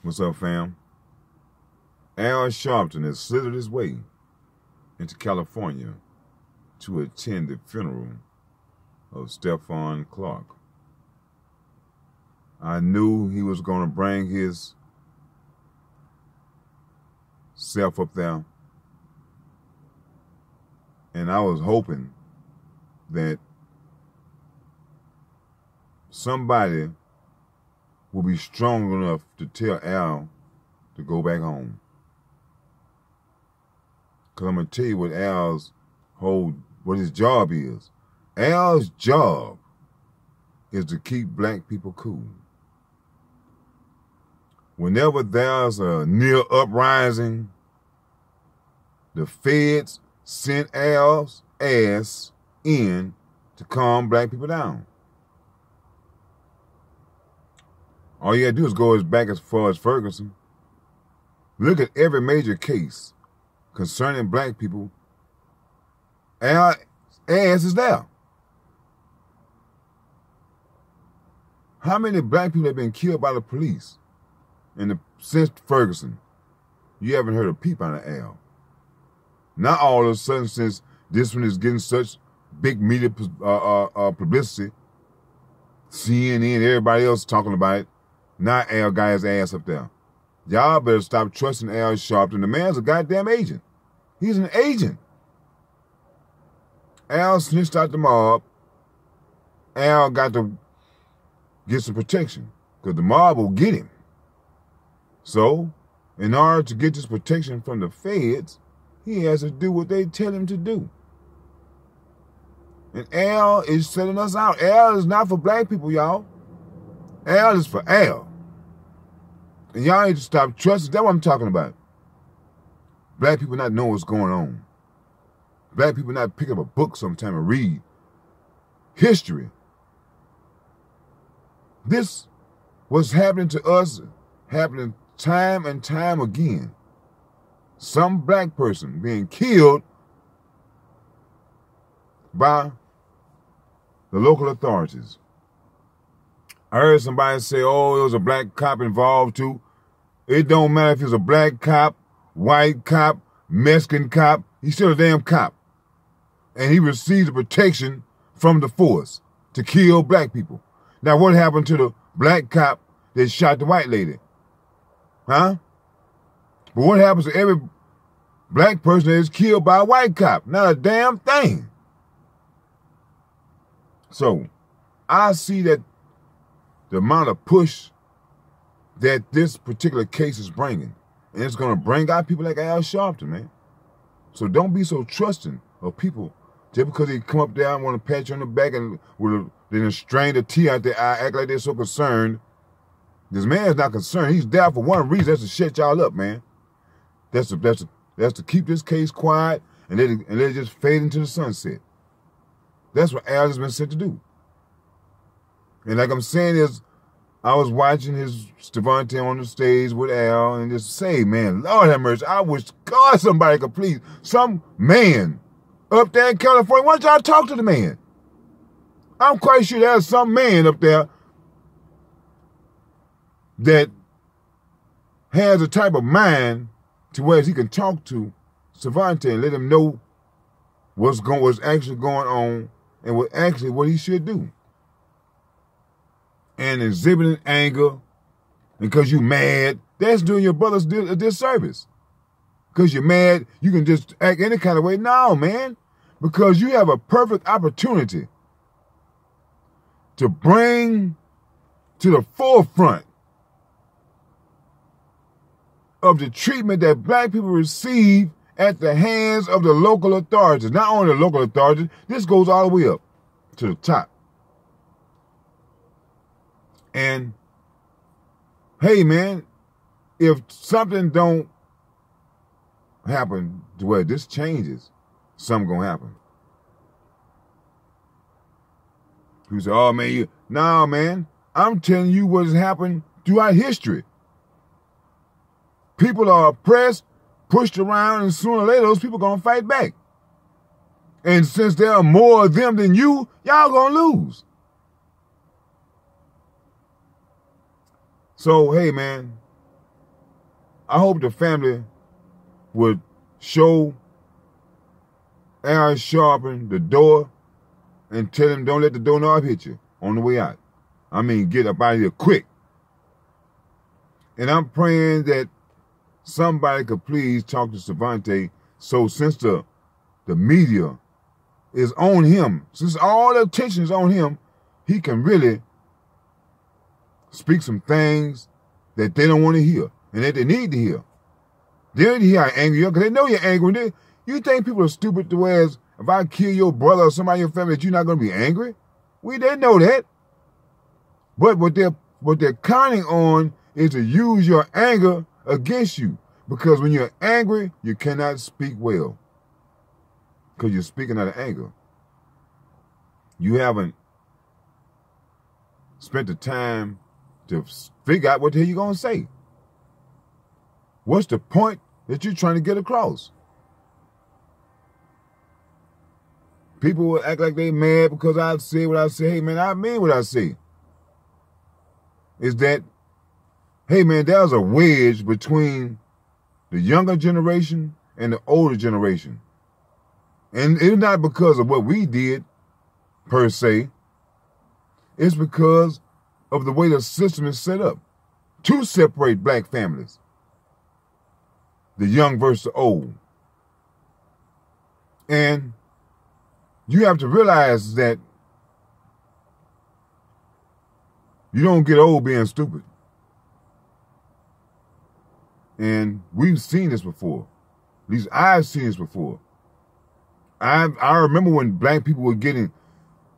What's up, fam? Al Sharpton has slithered his way into California to attend the funeral of Stephon Clark. I knew he was going to bring his self up there, and I was hoping that somebody will be strong enough to tell Al to go back home. Because I'm going to tell you what his job is. Al's job is to keep black people cool. Whenever there's a near uprising, the feds sent Al's ass in to calm black people down. All you gotta do is go back as far as Ferguson. Look at every major case concerning black people. Al's ass is there. How many black people have been killed by the police since Ferguson? You haven't heard a peep out of Al. Not all of a sudden, since this one is getting such big media publicity, CNN, everybody else talking about it. Now Al got his ass up there. Y'all better stop trusting Al Sharpton. The man's a goddamn agent. He's an agent. Al snitched out the mob. Al got to get some protection because the mob will get him. So, in order to get this protection from the feds, he has to do what they tell him to do. And Al is selling us out. Al is not for black people, y'all. Al is for Al. And y'all need to stop trusting. That's what I'm talking about. Black people not know what's going on. Black people not pick up a book sometime and read history. This was happening to us, happening time and time again. Some black person being killed by the local authorities. I heard somebody say, oh, there was a black cop involved too. It don't matter if he's a black cop, white cop, Mexican cop, he's still a damn cop. And he received the protection from the force to kill black people. Now what happened to the black cop that shot the white lady? Huh? But what happens to every black person that is killed by a white cop? Not a damn thing. So I see that the amount of push that this particular case is bringing, and it's going to bring out people like Al Sharpton, man. So don't be so trusting of people just because they come up there and want to pat you on the back and then strain the tea out their eye, act like they're so concerned. This man's not concerned. He's there for one reason. That's to shut y'all up, man. That's to keep this case quiet and let it just fade into the sunset. That's what Al has been sent to do. And like I'm saying is, I was watching his Stephon on the stage with Al and just say, man, Lord have mercy, I wish God somebody could please, some man up there in California, why don't y'all talk to the man? I'm quite sure there's some man up there that has a type of mind to where he can talk to Stephon and let him know what's actually going on and what he should do. And exhibiting anger because you mad, that's doing your brothers a disservice. Because you're mad, you can just act any kind of way. No, man. Because you have a perfect opportunity to bring to the forefront of the treatment that black people receive at the hands of the local authorities. Not only the local authorities, this goes all the way up to the top. And, hey, man, if something don't happen to where this changes, something gonna happen. People say, oh, man, no, man, I'm telling you what has happened throughout history. People are oppressed, pushed around, and sooner or later, those people gonna fight back. And since there are more of them than you, y'all gonna lose. So, hey, man, I hope the family would show Al Sharpton the door and tell him don't let the doorknob hit you on the way out. I mean, get up out of here quick. And I'm praying that somebody could please talk to Stephon, so since the media is on him, since all the attention is on him, he can really speak some things that they don't want to hear and that they need to hear. They need to hear how angry you are, because they know you're angry. You think people are stupid to where if I kill your brother or somebody in your family that you're not going to be angry? They know that. But what they're counting on is to use your anger against you. Because when you're angry, you cannot speak well. Because you're speaking out of anger. You haven't spent the time to figure out what the hell you're going to say. What's the point that you're trying to get across? People will act like they mad because I say what I say. Hey, man, I mean what I say. Is that, hey, man, there's a wedge between the younger generation and the older generation. And it's not because of what we did, per se. It's because of the way the system is set up to separate black families. The young versus the old. And you have to realize that you don't get old being stupid. And we've seen this before. At least I've seen this before. I remember when black people were getting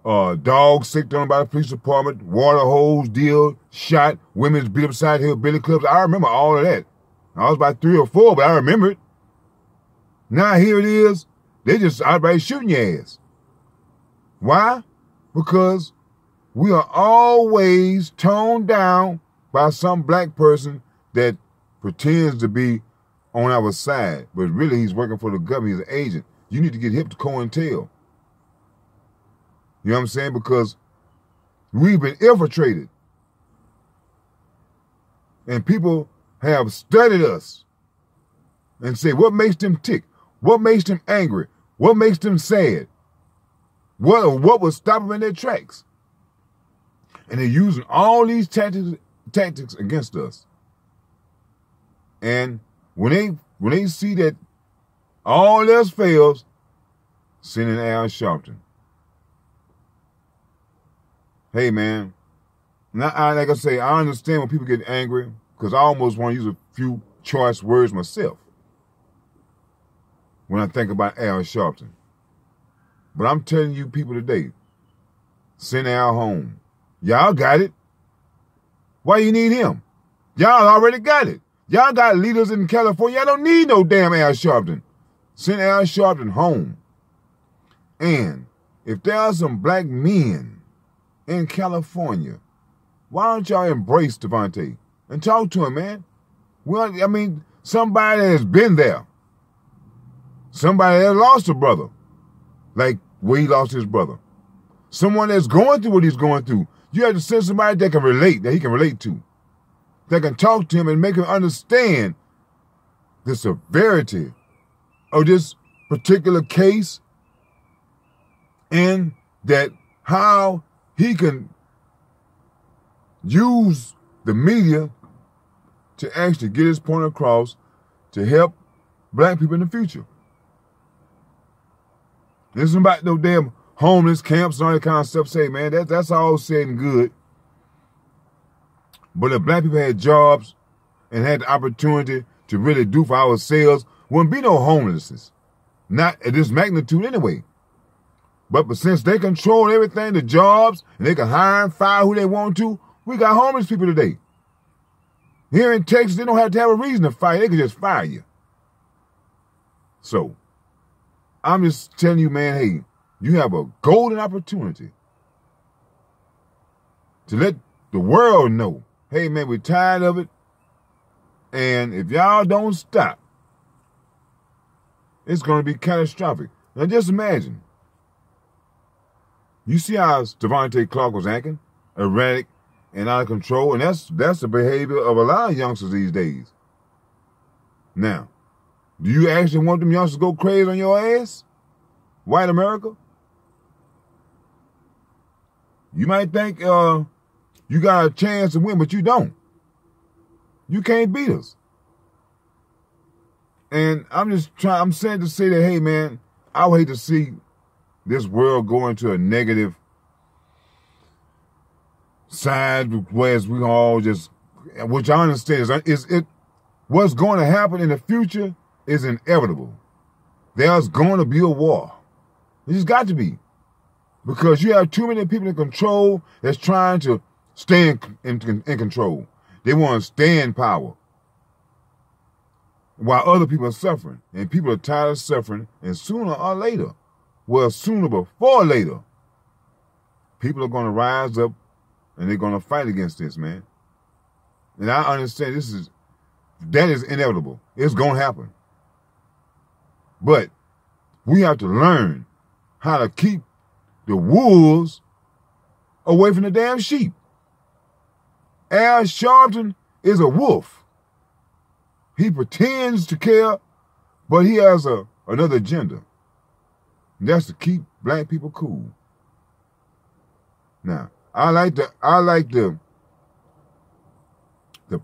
dogs sicked on by the police department, water hose deal, shot, women's beat upside hillbilly clubs. I remember all of that. I was about 3 or 4, but I remember it. Now here it is. They just outright shooting your ass. Why? Because we are always toned down by some black person that pretends to be on our side, but really he's working for the government. He's an agent. You need to get hip to COINTEL. You know what I'm saying? Because we've been infiltrated. And people have studied us and say, what makes them tick? What makes them angry? What makes them sad? What would stop them in their tracks? And they're using all these tactics against us. And when they see that all else fails, send in Al Sharpton. Hey, man. Now, like I say, I understand when people get angry because I almost want to use a few choice words myself when I think about Al Sharpton. But I'm telling you people today, send Al home. Y'all got it. Why you need him? Y'all already got it. Y'all got leaders in California. Y'all don't need no damn Al Sharpton. Send Al Sharpton home. And if there are some black men in California, why don't y'all embrace Stephon and talk to him, man? Well, I mean, somebody has been there. Somebody has lost a brother, like where he lost his brother. Someone that's going through what he's going through. You have to send somebody that can relate, that he can relate to, that can talk to him and make him understand the severity of this particular case and that how he can use the media to actually get his point across to help black people in the future. This isn't about no damn homeless camps and all that kind of stuff. Say, man, that's all said and good. But if black people had jobs and had the opportunity to really do for ourselves, wouldn't be no homelessness. Not at this magnitude anyway. But since they control everything, the jobs, and they can hire and fire who they want to, we got homeless people today. Here in Texas, they don't have to have a reason to fire. They can just fire you. So, I'm just telling you, man, hey, you have a golden opportunity to let the world know, hey, man, we're tired of it. And if y'all don't stop, it's going to be catastrophic. Now, just imagine. You see how Devontae Clark was acting? Erratic and out of control. And that's the behavior of a lot of youngsters these days. Now, do you actually want them youngsters to go crazy on your ass? White America? You might think you got a chance to win, but you don't. You can't beat us. And I'm saying to say that, hey, man, I would hate to see this world go into a negative side, whereas we all just, which I understand is what's going to happen in the future is inevitable. There's going to be a war. There's got to be. Because you have too many people in control that's trying to stay in control. They want to stay in power while other people are suffering. And people are tired of suffering. And sooner or later, well, sooner before later, people are going to rise up and they're going to fight against this, man. And I understand that is inevitable. It's going to happen. But we have to learn how to keep the wolves away from the damn sheep. Al Sharpton is a wolf. He pretends to care, but he has another agenda. And that's to keep black people cool. Now, I like the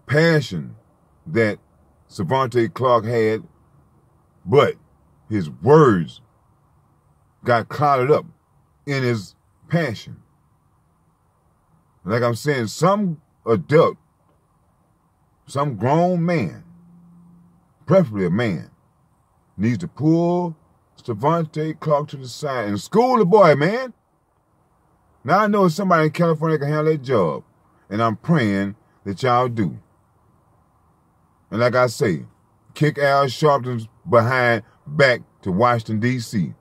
passion that Savante Clark had, but his words got clouded up in his passion. Like I'm saying, some adult, some grown man, preferably a man, needs to pull Savante Clark to the side and school the boy, man. Now I know somebody in California can handle that job, and I'm praying that y'all do. And like I say, kick Al Sharpton's behind back to Washington, D.C.